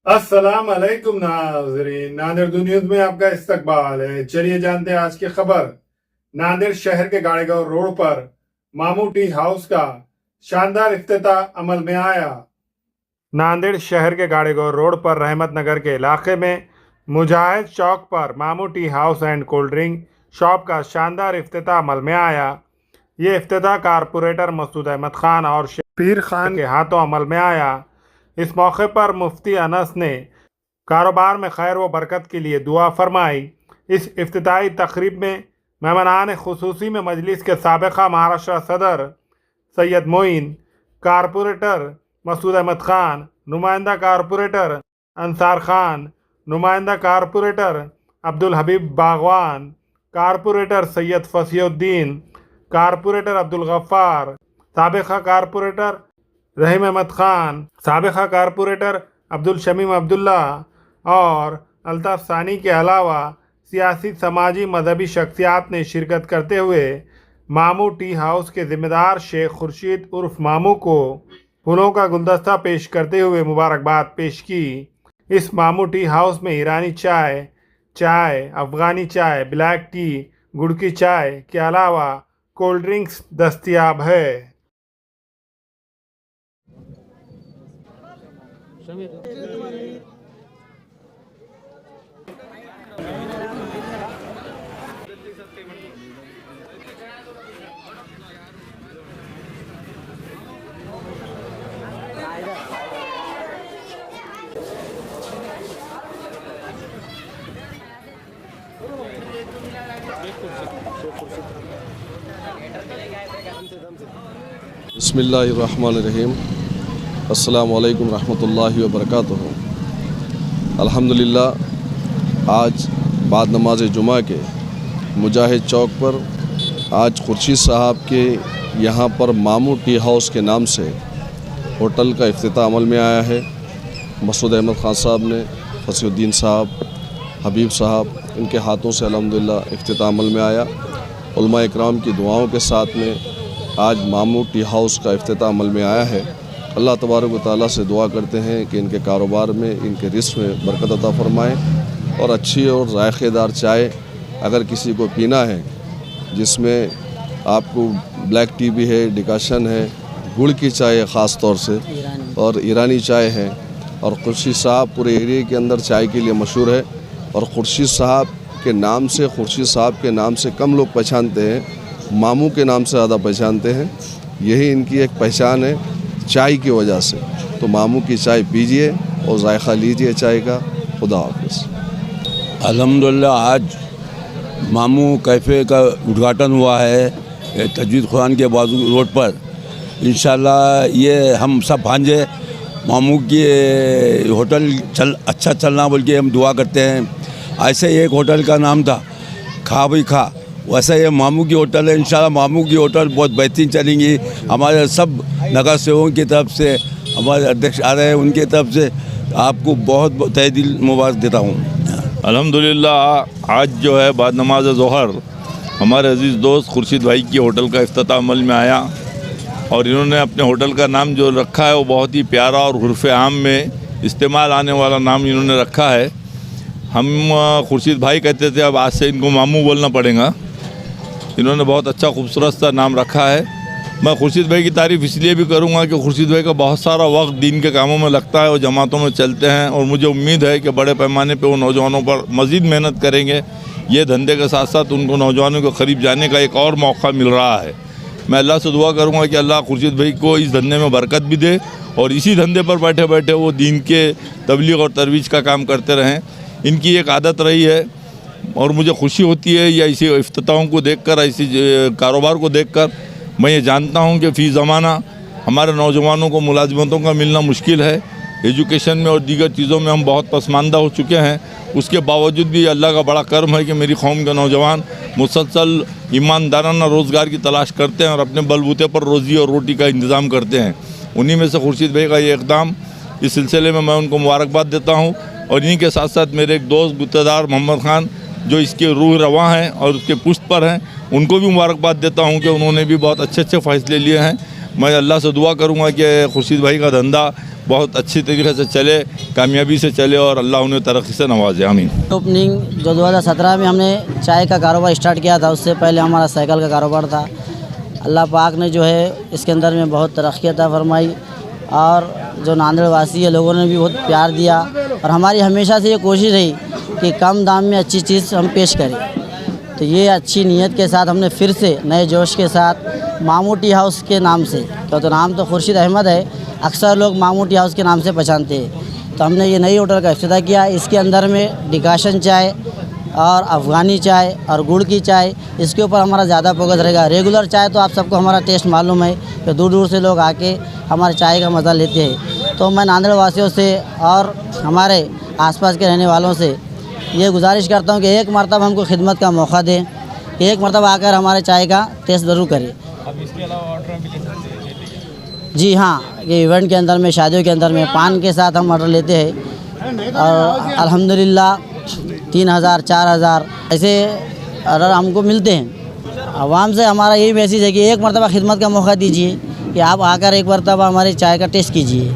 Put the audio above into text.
अस्सलाम अलैकुम नाज़रीन, नांदेड़ न्यूज में आपका इस्तकबाल है। चलिए जानते हैं आज की खबर। नांदेड़ शहर के गाड़ेगांव रोड पर मामू टी हाउस का शानदार इफ्तिताह अमल में आया। नांदेड़ शहर के गाड़ेगांव रोड पर रहमत नगर के इलाके में मुजाहिद चौक पर मामू tea house and cold drink shop का शानदार इफ्तिताह अमल में आया। ये इफ्तिताह कारपोरेटर मसूद अहमद खान और पीर खान के हाथों अमल में आया। इस मौके पर मुफ्ती अनस ने कारोबार में खैर व बरकत के लिए दुआ फरमाई। इस इफ्तिताही तकरीब में मेहमानान खुसूसी में मजलिस के साबिक़ा महाराष्ट्र सदर सैयद मोइन, कारपोरेटर मसूद अहमद खान, नुमाइंदा कारपोरेटर अंसार खान, नुमाइंदा corporator Abdul Habib Bagwan, corporator Syed Fasiuddin, corporator Abdul Gaffar, साबिक़ा कारपोरेटर रहीम अहमद खान, साबिक़ा कारपोरेटर अब्दुल शमीम अब्दुल्ला और अल्ताफ़ सानी के अलावा सियासी, समाजी, मजहबी शख्सियात ने शिरकत करते हुए मामू टी हाउस के ज़िम्मेदार शेख खुर्शीद उर्फ मामू को फूलों का गुलदस्ता पेश करते हुए मुबारकबाद पेश की। इस मामू टी हाउस में ईरानी चाय, अफ़गानी चाय, ब्लैक टी, गुड़ की चाय के अलावा कोल्ड ड्रिंक्स दस्तयाब है। बिस्मिल्लाहिर्रहमानिर्रहीम। अस्सलामु अलैकुम रहमतुल्लाहि व बरकातुहू। अल्हम्दुलिल्लाह आज बाद नमाज जुमा के मुजाहिद चौक पर आज खुर्शीद साहब के यहाँ पर मामू टी हाउस के नाम से होटल का इफ्तिताह अमल में आया है। मसूद अहमद खान साहब ने, फसीउद्दीन साहब, हबीब साहब, इनके हाथों से अल्हम्दुलिल्लाह इफ्तिताह अमल में आया। उलमा इकराम की दुआओं के साथ में आज मामू टी हाउस का इफ्तिताह अमल में आया है। अल्लाह तबारक व तआला से दुआ करते हैं कि इनके कारोबार में, इनके रिस्क में बरकत अता फ़रमाएँ और अच्छी और जायकेदार चाय अगर किसी को पीना है, जिसमें आपको ब्लैक टी भी है, डिकाशन है, गुड़ की चाय है ख़ास तौर से, और ईरानी चाय है। और खुर्शीद साहब पूरे एरिया के अंदर चाय के लिए मशहूर है और खुर्शीद साहब के नाम से, खुर्शीद साहब के नाम से कम लोग पहचानते हैं, मामू के नाम से ज़्यादा पहचानते हैं। यही इनकी एक पहचान है चाय की वजह से। तो मामू की चाय पीजिए और जायका लीजिए चाय का। खुदा हाफिज़। अल्हम्दुलिल्लाह आज मामू कैफ़े का उद्घाटन हुआ है तजवीद खुरान के बाजू रोड पर। इंशाल्लाह ये हम सब भांजे मामू की होटल अच्छा चलना बोल के हम दुआ करते हैं। ऐसे एक होटल का नाम था खा भी खा, वैसा ये मामू की होटल है। इंशाल्लाह मामू की होटल बहुत बेहतरीन चलेंगी। हमारे सब नगर सेवकों की तरफ से, हमारे अध्यक्ष आ रहे हैं उनकी तरफ से आपको बहुत बहुत तहे दिल मुबारक देता हूँ। अल्हम्दुलिल्लाह आज जो है बाद नमाज ज़ोहर हमारे अजीज़ दोस्त खुर्शीद भाई की होटल का इफ्तिताह अमल में आया और इन्होंने अपने होटल का नाम जो रखा है वो बहुत ही प्यारा और हुर्फ़ आम में इस्तेमाल आने वाला नाम इन्होंने रखा है। हम खुर्शीद भाई कहते थे, अब आज से इनको मामू बोलना पड़ेगा। इन्होंने बहुत अच्छा खूबसूरत सा नाम रखा है। मैं खुर्शीद भाई की तारीफ़ इसलिए भी करूँगा कि खुर्शीद भाई का बहुत सारा वक्त दीन के कामों में लगता है और जमातों में चलते हैं और मुझे उम्मीद है कि बड़े पैमाने पे वो नौजवानों पर मज़ीद मेहनत करेंगे। ये धंधे के साथ साथ उनको नौजवानों के करीब जाने का एक और मौका मिल रहा है। मैं अल्लाह से दुआ करूँगा कि अल्लाह खुर्शीद भाई को इस धंधे में बरकत भी दे और इसी धंधे पर बैठे बैठे वो दीन के तबलीग और तरवीज का काम करते रहें। इनकी एक आदत रही है और मुझे खुशी होती है या इसी इफ्तिताहों को देखकर, इसी कारोबार को देखकर मैं ये जानता हूँ कि फ़ी ज़माना हमारे नौजवानों को मुलाज़मतों का मिलना मुश्किल है। एजुकेशन में और दीगर चीज़ों में हम बहुत पसमानदा हो चुके हैं। उसके बावजूद भी अल्लाह का बड़ा करम है कि मेरी कौम के नौजवान मुसलसल ईमानदाराना रोज़गार की तलाश करते हैं और अपने बलबूते पर रोज़ी और रोटी का इंतज़ाम करते हैं। उन्हीं में से खुर्शीद भाई का ये इक़दाम, इस सिलसिले में मैं उनको मुबारकबाद देता हूँ। और इन्हीं के साथ साथ मेरे एक दोस्त गुत्तेदार मोहम्मद खान जो इसके रूह रवां हैं और उसके पुश्त पर हैं, उनको भी मुबारकबाद देता हूँ कि उन्होंने भी बहुत अच्छे अच्छे फ़ैसले लिए हैं। मैं अल्लाह से दुआ करूँगा कि खुर्शीद भाई का धंधा बहुत अच्छी तरीके से चले, कामयाबी से चले और अल्लाह उन्हें तरक्की से नवाजे। आमीन। ओपनिंग जो 2017 में हमने चाय का कारोबार स्टार्ट किया था, उससे पहले हमारा साइकिल का कारोबार था। अल्लाह पाक ने जो है इसके अंदर में बहुत तरक्की अता फरमाई और जो नांदेड़ वासी है लोगों ने भी बहुत प्यार दिया और हमारी हमेशा से ये कोशिश रही कि कम दाम में अच्छी चीज़ हम पेश करें। तो ये अच्छी नीयत के साथ हमने फिर से नए जोश के साथ मामू टी हाउस के नाम से, क्यों तो नाम तो खुर्शीद अहमद है, अक्सर लोग मामू टी हाउस के नाम से पहचानते हैं। तो हमने ये नई होटल का इफ्तिताह किया। इसके अंदर में डिकाशन चाय और अफ़गानी चाय और गुड़ की चाय, इसके ऊपर हमारा ज़्यादा फोकस रहेगा। रेगुलर चाय तो आप सबको हमारा टेस्ट मालूम है कि दूर दूर से लोग आके हमारे चाय का मज़ा लेते हैं। तो मैं नांदेड़ वासियों से और हमारे आसपास के रहने वालों से ये गुजारिश करता हूँ कि एक मरतबा हमको खिदमत का मौका दें, कि एक मरतबा आकर हमारे चाय का टेस्ट ज़रूर करें। अब इसके अलावा ऑर्डर भी ले सकते हैं? जी हाँ, ये इवेंट के अंदर में, शादियों के अंदर में पान के साथ हम ऑर्डर लेते हैं और अल्हम्दुलिल्लाह 3000 4000 ऐसे ऑर्डर हमको मिलते हैं। आवाम से हमारा यही मैसेज है कि एक मरतबा खिदमत का मौका दीजिए, कि आप आकर एक मरतबा हमारे चाय का टेस्ट कीजिए।